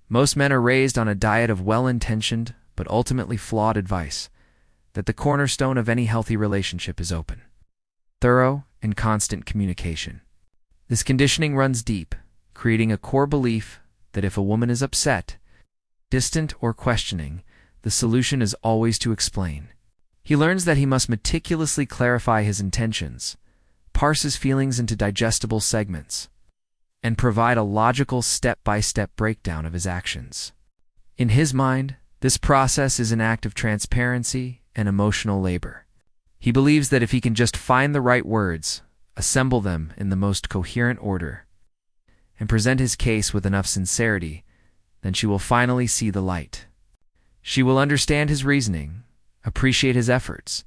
Most men are raised on a diet of well-intentioned but ultimately flawed advice that the cornerstone of any healthy relationship is open, thorough, and constant communication. This conditioning runs deep, creating a core belief that if a woman is upset, distant, or questioning, the solution is always to explain. He learns that he must meticulously clarify his intentions, parse his feelings into digestible segments, and provide a logical step-by-step breakdown of his actions. In his mind, this process is an act of transparency and emotional labor. He believes that if he can just find the right words, assemble them in the most coherent order, and present his case with enough sincerity, then she will finally see the light. She will understand his reasoning, appreciate his efforts,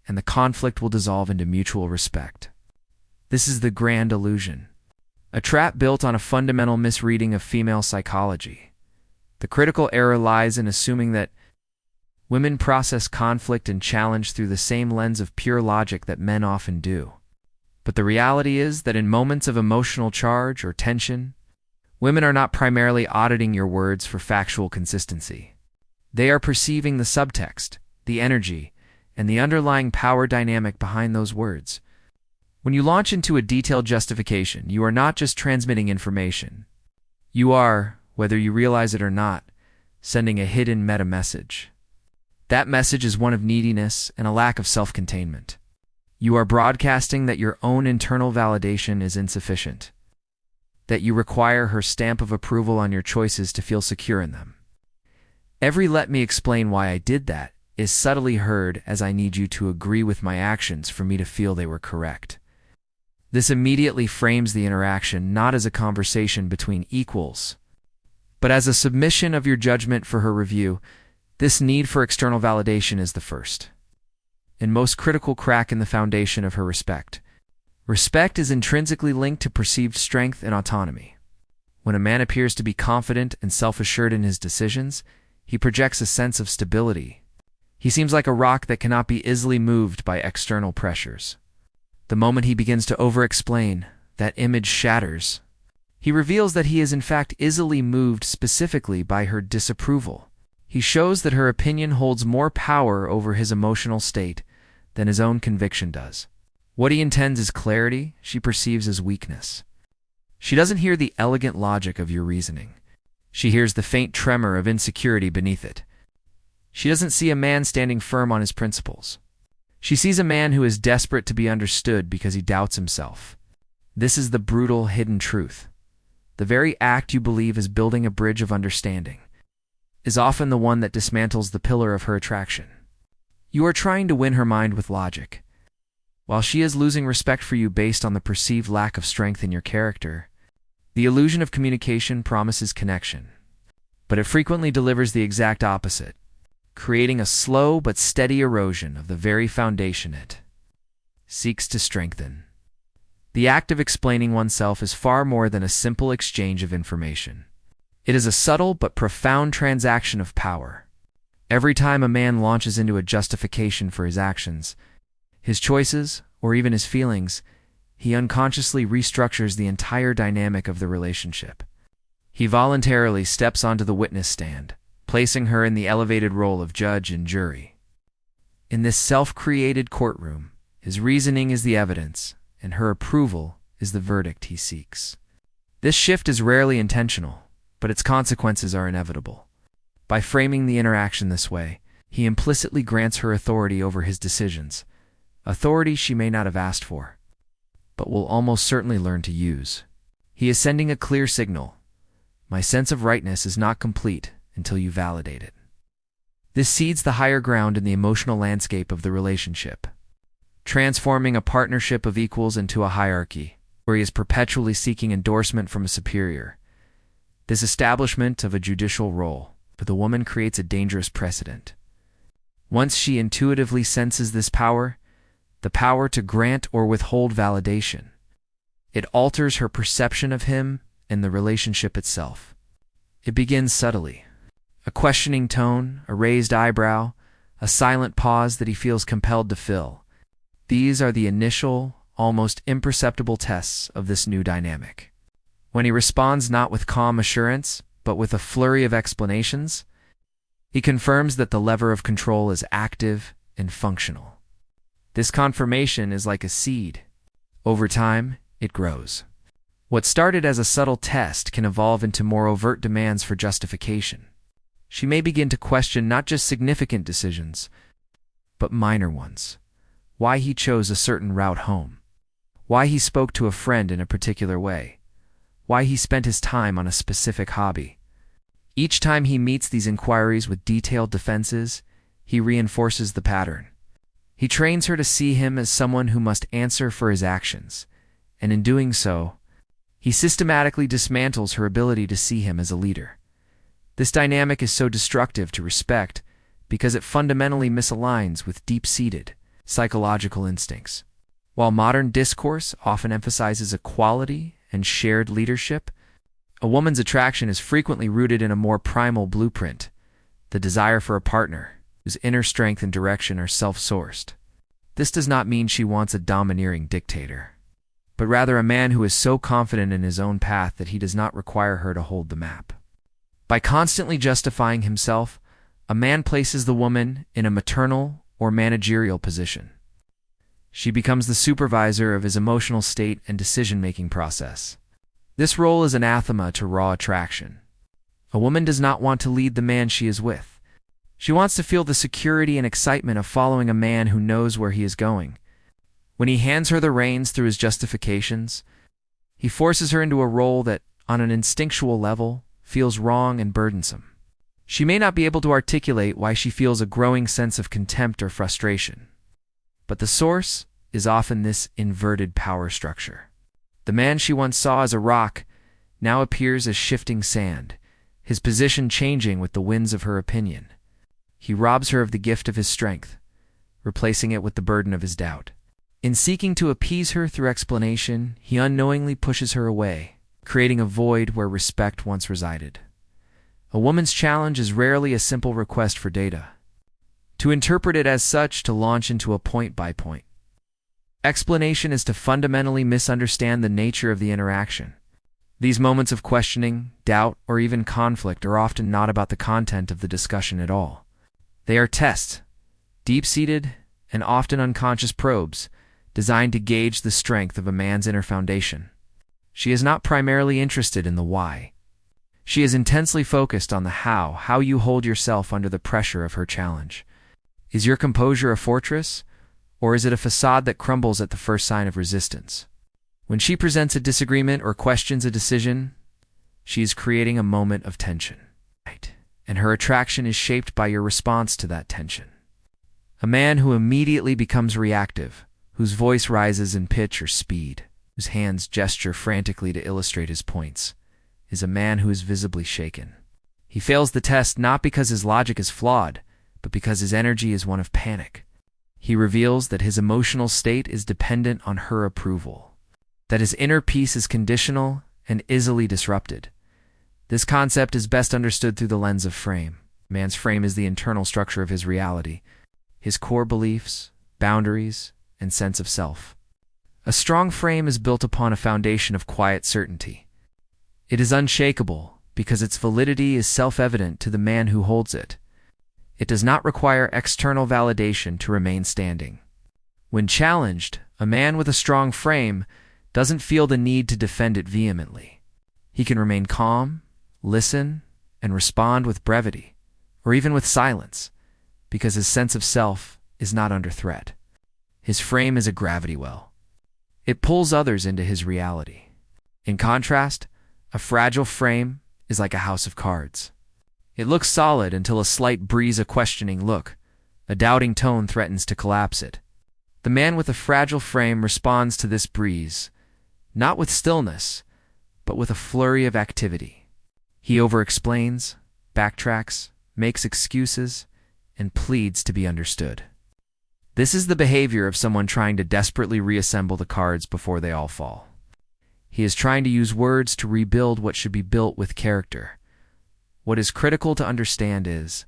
and the conflict will dissolve into mutual respect. This is the grand illusion, a trap built on a fundamental misreading of female psychology. The critical error lies in assuming that women process conflict and challenge through the same lens of pure logic that men often do. But the reality is that in moments of emotional charge or tension, women are not primarily auditing your words for factual consistency. They are perceiving the subtext, the energy, and the underlying power dynamic behind those words. When you launch into a detailed justification, you are not just transmitting information. You are, whether you realize it or not, sending a hidden meta-message. That message is one of neediness and a lack of self-containment. You are broadcasting that your own internal validation is insufficient, that you require her stamp of approval on your choices to feel secure in them. Every "let me explain why I did that" is subtly heard as "I need you to agree with my actions for me to feel they were correct." This immediately frames the interaction not as a conversation between equals, but as a submission of your judgment for her review. This need for external validation is the first and most critical crack in the foundation of her respect. Respect is intrinsically linked to perceived strength and autonomy. When a man appears to be confident and self-assured in his decisions, he projects a sense of stability. He seems like a rock that cannot be easily moved by external pressures. The moment he begins to over-explain, that image shatters. He reveals that he is in fact easily moved specifically by her disapproval. He shows that her opinion holds more power over his emotional state than his own conviction does. What he intends as clarity, she perceives as weakness. She doesn't hear the elegant logic of your reasoning. She hears the faint tremor of insecurity beneath it. She doesn't see a man standing firm on his principles. She sees a man who is desperate to be understood because he doubts himself. This is the brutal, hidden truth. The very act you believe is building a bridge of understanding is often the one that dismantles the pillar of her attraction. You are trying to win her mind with logic, while she is losing respect for you based on the perceived lack of strength in your character. The illusion of communication promises connection, but it frequently delivers the exact opposite, creating a slow but steady erosion of the very foundation it seeks to strengthen. The act of explaining oneself is far more than a simple exchange of information. It is a subtle but profound transaction of power. Every time a man launches into a justification for his actions, his choices, or even his feelings, he unconsciously restructures the entire dynamic of the relationship. He voluntarily steps onto the witness stand, placing her in the elevated role of judge and jury. In this self-created courtroom, his reasoning is the evidence, and her approval is the verdict he seeks. This shift is rarely intentional, but its consequences are inevitable. By framing the interaction this way, he implicitly grants her authority over his decisions, authority she may not have asked for, but will almost certainly learn to use. He is sending a clear signal. My sense of rightness is not complete until you validate it. This cedes the higher ground in the emotional landscape of the relationship, transforming a partnership of equals into a hierarchy, where he is perpetually seeking endorsement from a superior. This establishment of a judicial role for the woman creates a dangerous precedent. Once she intuitively senses this power, the power to grant or withhold validation, it alters her perception of him and the relationship itself. It begins subtly. A questioning tone, a raised eyebrow, a silent pause that he feels compelled to fill. These are the initial, almost imperceptible tests of this new dynamic. When he responds not with calm assurance, but with a flurry of explanations, he confirms that the lever of control is active and functional. This confirmation is like a seed. Over time, it grows. What started as a subtle test can evolve into more overt demands for justification. She may begin to question not just significant decisions, but minor ones. Why he chose a certain route home. Why he spoke to a friend in a particular way. Why he spent his time on a specific hobby. Each time he meets these inquiries with detailed defenses, he reinforces the pattern. He trains her to see him as someone who must answer for his actions, and in doing so, he systematically dismantles her ability to see him as a leader. This dynamic is so destructive to respect because it fundamentally misaligns with deep-seated psychological instincts. While modern discourse often emphasizes equality and shared leadership, a woman's attraction is frequently rooted in a more primal blueprint, the desire for a partner whose inner strength and direction are self-sourced. This does not mean she wants a domineering dictator, but rather a man who is so confident in his own path that he does not require her to hold the map. By constantly justifying himself, a man places the woman in a maternal or managerial position. She becomes the supervisor of his emotional state and decision-making process. This role is anathema to raw attraction. A woman does not want to lead the man she is with. She wants to feel the security and excitement of following a man who knows where he is going. When he hands her the reins through his justifications, he forces her into a role that, on an instinctual level, feels wrong and burdensome. She may not be able to articulate why she feels a growing sense of contempt or frustration, but the source is often this inverted power structure. The man she once saw as a rock now appears as shifting sand, his position changing with the winds of her opinion. He robs her of the gift of his strength, replacing it with the burden of his doubt. In seeking to appease her through explanation, he unknowingly pushes her away, creating a void where respect once resided. A woman's challenge is rarely a simple request for data. To interpret it as such, to launch into a point-by-point explanation is to fundamentally misunderstand the nature of the interaction. These moments of questioning, doubt, or even conflict are often not about the content of the discussion at all. They are tests, deep-seated and often unconscious probes, designed to gauge the strength of a man's inner foundation. She is not primarily interested in the why. She is intensely focused on the how you hold yourself under the pressure of her challenge. Is your composure a fortress, or is it a facade that crumbles at the first sign of resistance? When she presents a disagreement or questions a decision, she is creating a moment of tension. And her attraction is shaped by your response to that tension. A man who immediately becomes reactive, whose voice rises in pitch or speed, whose hands gesture frantically to illustrate his points, is a man who is visibly shaken. He fails the test not because his logic is flawed, but because his energy is one of panic. He reveals that his emotional state is dependent on her approval, that his inner peace is conditional and easily disrupted. This concept is best understood through the lens of frame. Man's frame is the internal structure of his reality, his core beliefs, boundaries, and sense of self. A strong frame is built upon a foundation of quiet certainty. It is unshakable because its validity is self-evident to the man who holds it. It does not require external validation to remain standing. When challenged, a man with a strong frame doesn't feel the need to defend it vehemently. He can remain calm, listen, and respond with brevity, or even with silence, because his sense of self is not under threat. His frame is a gravity well. It pulls others into his reality. In contrast, a fragile frame is like a house of cards. It looks solid until a slight breeze, a questioning look, a doubting tone threatens to collapse it. The man with a fragile frame responds to this breeze, not with stillness, but with a flurry of activity. He over-explains, backtracks, makes excuses, and pleads to be understood. This is the behavior of someone trying to desperately reassemble the cards before they all fall. He is trying to use words to rebuild what should be built with character. What is critical to understand is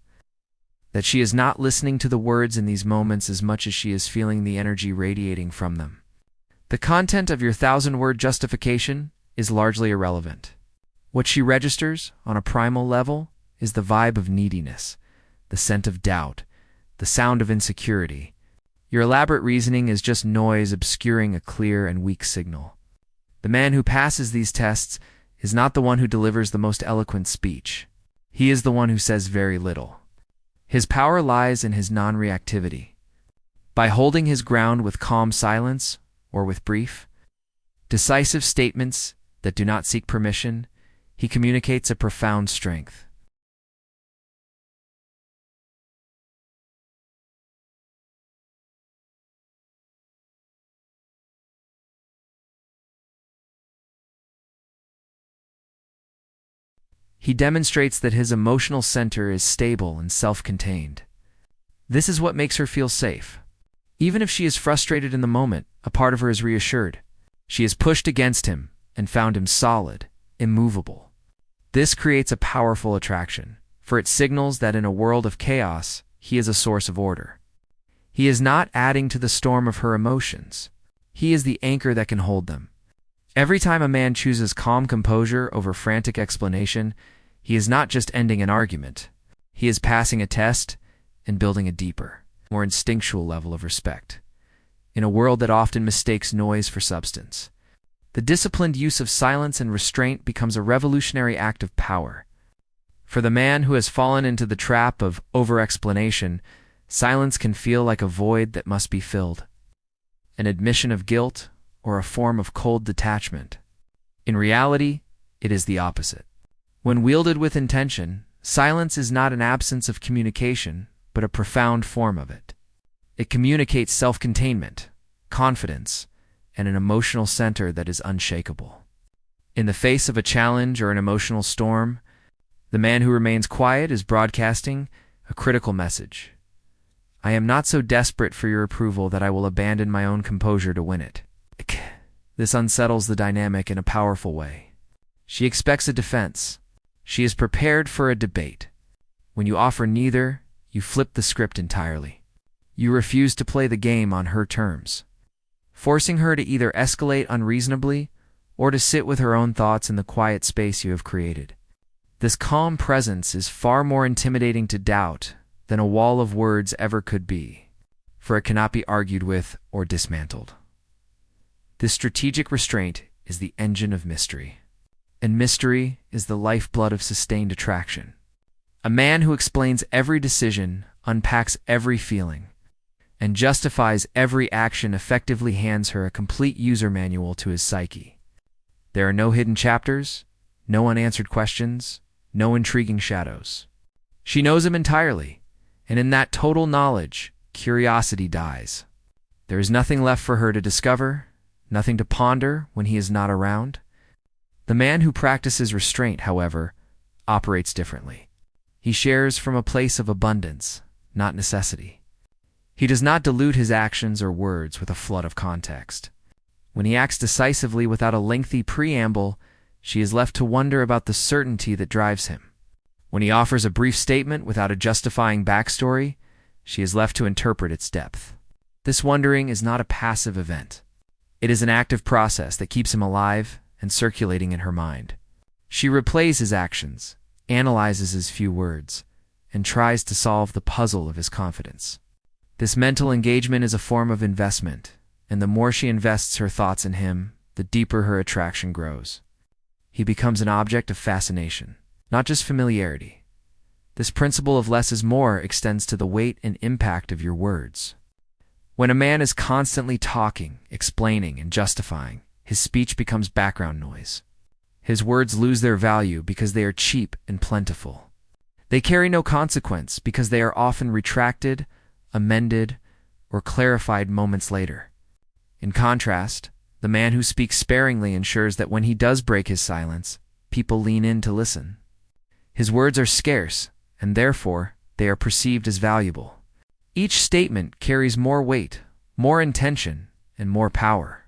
that she is not listening to the words in these moments as much as she is feeling the energy radiating from them. The content of your 1,000-word justification is largely irrelevant. What she registers, on a primal level, is the vibe of neediness, the scent of doubt, the sound of insecurity. Your elaborate reasoning is just noise obscuring a clear and weak signal. The man who passes these tests is not the one who delivers the most eloquent speech. He is the one who says very little. His power lies in his non-reactivity. By holding his ground with calm silence, or with brief, decisive statements that do not seek permission, he communicates a profound strength. He demonstrates that his emotional center is stable and self-contained. This is what makes her feel safe. Even if she is frustrated in the moment, a part of her is reassured. She is pushed against him and found him solid, immovable. This creates a powerful attraction, for it signals that in a world of chaos, he is a source of order. He is not adding to the storm of her emotions. He is the anchor that can hold them. Every time a man chooses calm composure over frantic explanation, he is not just ending an argument. He is passing a test and building a deeper, more instinctual level of respect. In a world that often mistakes noise for substance, the disciplined use of silence and restraint becomes a revolutionary act of power. For the man who has fallen into the trap of over-explanation, silence can feel like a void that must be filled, an admission of guilt, or a form of cold detachment. In reality, it is the opposite. When wielded with intention, silence is not an absence of communication, but a profound form of it. It communicates self-containment, confidence, and an emotional center that is unshakable. In the face of a challenge or an emotional storm, the man who remains quiet is broadcasting a critical message. I am not so desperate for your approval that I will abandon my own composure to win it. This unsettles the dynamic in a powerful way. She expects a defense. She is prepared for a debate. When you offer neither, you flip the script entirely. You refuse to play the game on her terms, forcing her to either escalate unreasonably or to sit with her own thoughts in the quiet space you have created. This calm presence is far more intimidating to doubt than a wall of words ever could be, for it cannot be argued with or dismantled. This strategic restraint is the engine of mystery, and mystery is the lifeblood of sustained attraction. A man who explains every decision, unpacks every feeling, and justifies every action effectively hands her a complete user manual to his psyche. There are no hidden chapters, no unanswered questions, no intriguing shadows. She knows him entirely, and in that total knowledge, curiosity dies. There is nothing left for her to discover, nothing to ponder when he is not around. The man who practices restraint, however, operates differently. He shares from a place of abundance, not necessity. He does not dilute his actions or words with a flood of context. When he acts decisively without a lengthy preamble, she is left to wonder about the certainty that drives him. When he offers a brief statement without a justifying backstory, she is left to interpret its depth. This wondering is not a passive event. It is an active process that keeps him alive and circulating in her mind. She replays his actions, analyzes his few words, and tries to solve the puzzle of his confidence. This mental engagement is a form of investment, and the more she invests her thoughts in him, the deeper her attraction grows. He becomes an object of fascination, not just familiarity. This principle of less is more extends to the weight and impact of your words. When a man is constantly talking, explaining, and justifying, his speech becomes background noise. His words lose their value because they are cheap and plentiful. They carry no consequence because they are often retracted, amended, or clarified moments later. In contrast, the man who speaks sparingly ensures that when he does break his silence, people lean in to listen. His words are scarce, and therefore they are perceived as valuable. Each statement carries more weight, more intention, and more power.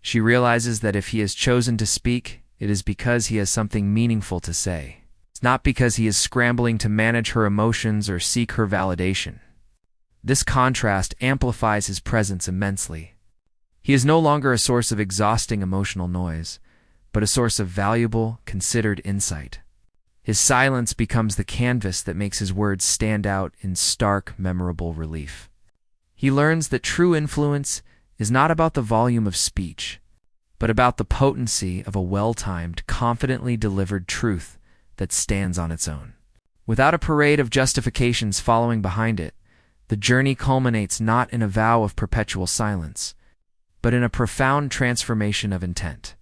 She realizes that if he has chosen to speak, it is because he has something meaningful to say. It's not because he is scrambling to manage her emotions or seek her validation. This contrast amplifies his presence immensely. He is no longer a source of exhausting emotional noise, but a source of valuable, considered insight. His silence becomes the canvas that makes his words stand out in stark, memorable relief. He learns that true influence is not about the volume of speech, but about the potency of a well-timed, confidently delivered truth that stands on its own. Without a parade of justifications following behind it, the journey culminates not in a vow of perpetual silence, but in a profound transformation of intent.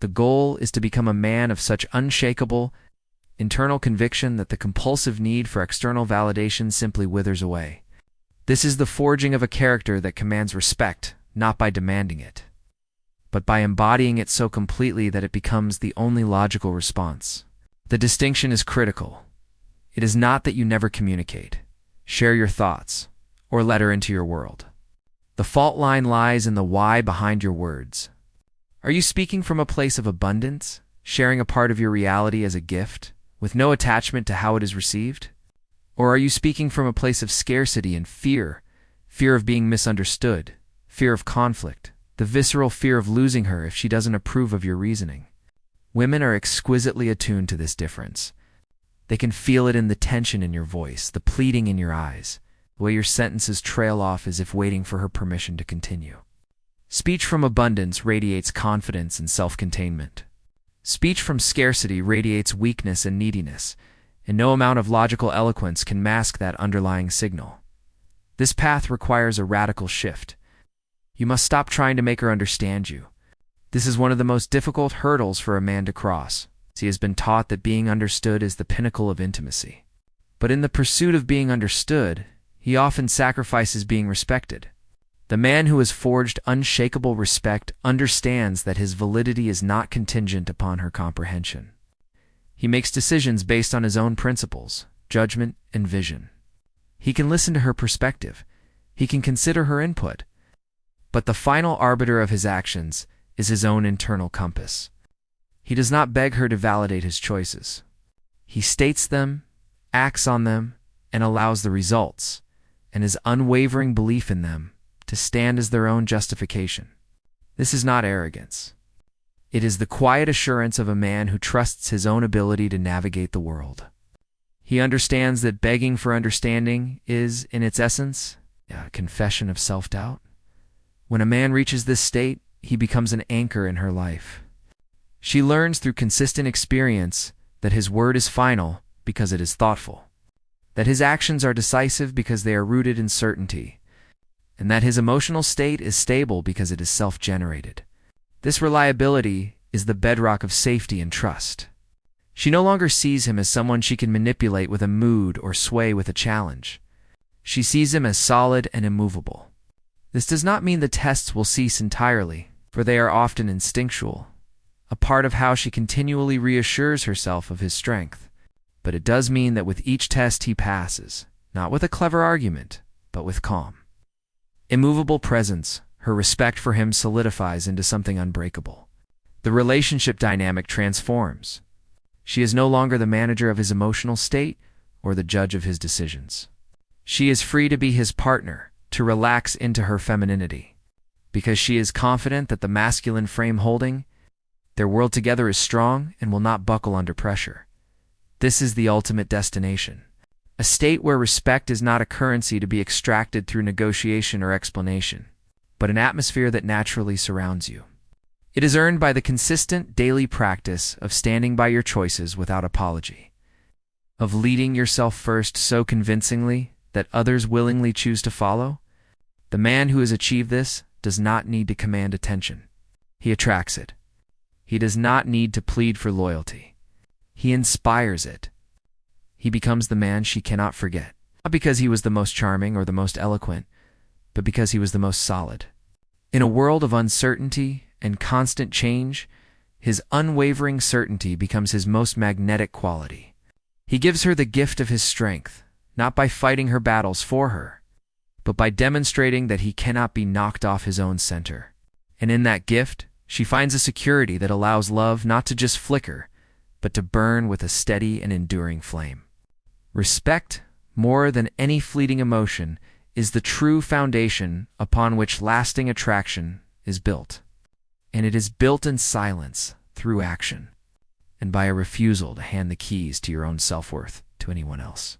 The goal is to become a man of such unshakable, internal conviction that the compulsive need for external validation simply withers away. This is the forging of a character that commands respect, not by demanding it, but by embodying it so completely that it becomes the only logical response. The distinction is critical. It is not that you never communicate, share your thoughts, or let her into your world. The fault line lies in the why behind your words. Are you speaking from a place of abundance, sharing a part of your reality as a gift, with no attachment to how it is received? Or are you speaking from a place of scarcity and fear, fear of being misunderstood, fear of conflict, the visceral fear of losing her if she doesn't approve of your reasoning? Women are exquisitely attuned to this difference. They can feel it in the tension in your voice, the pleading in your eyes, the way your sentences trail off as if waiting for her permission to continue. Speech from abundance radiates confidence and self-containment. Speech from scarcity radiates weakness and neediness, and no amount of logical eloquence can mask that underlying signal. This path requires a radical shift. You must stop trying to make her understand you. This is one of the most difficult hurdles for a man to cross. He has been taught that being understood is the pinnacle of intimacy. But in the pursuit of being understood, he often sacrifices being respected. The man who has forged unshakable respect understands that his validity is not contingent upon her comprehension. He makes decisions based on his own principles, judgment, and vision. He can listen to her perspective. He can consider her input. But the final arbiter of his actions is his own internal compass. He does not beg her to validate his choices. He states them, acts on them, and allows the results, and his unwavering belief in them, to stand as their own justification. This is not arrogance. It is the quiet assurance of a man who trusts his own ability to navigate the world. He understands that begging for understanding is, in its essence, a confession of self-doubt. When a man reaches this state, he becomes an anchor in her life. She learns through consistent experience that his word is final because it is thoughtful, that his actions are decisive because they are rooted in certainty, and that his emotional state is stable because it is self-generated. This reliability is the bedrock of safety and trust. She no longer sees him as someone she can manipulate with a mood or sway with a challenge. She sees him as solid and immovable. This does not mean the tests will cease entirely, for they are often instinctual, a part of how she continually reassures herself of his strength. But it does mean that with each test he passes, not with a clever argument, but with calm. Immovable presence, her respect for him solidifies into something unbreakable. The relationship dynamic transforms. She is no longer the manager of his emotional state or the judge of his decisions. She is free to be his partner, to relax into her femininity, because she is confident that the masculine frame holding their world together is strong and will not buckle under pressure. This is the ultimate destination, a state where respect is not a currency to be extracted through negotiation or explanation, but an atmosphere that naturally surrounds you. It is earned by the consistent daily practice of standing by your choices without apology, of leading yourself first so convincingly that others willingly choose to follow. The man who has achieved this does not need to command attention. He attracts it. He does not need to plead for loyalty. He inspires it. He becomes the man she cannot forget, not because he was the most charming or the most eloquent, but because he was the most solid. In a world of uncertainty and constant change, his unwavering certainty becomes his most magnetic quality. He gives her the gift of his strength, not by fighting her battles for her, but by demonstrating that he cannot be knocked off his own center. And in that gift, she finds a security that allows love not to just flicker, but to burn with a steady and enduring flame. Respect, more than any fleeting emotion, is the true foundation upon which lasting attraction is built. And it is built in silence, through action, and by a refusal to hand the keys to your own self-worth to anyone else.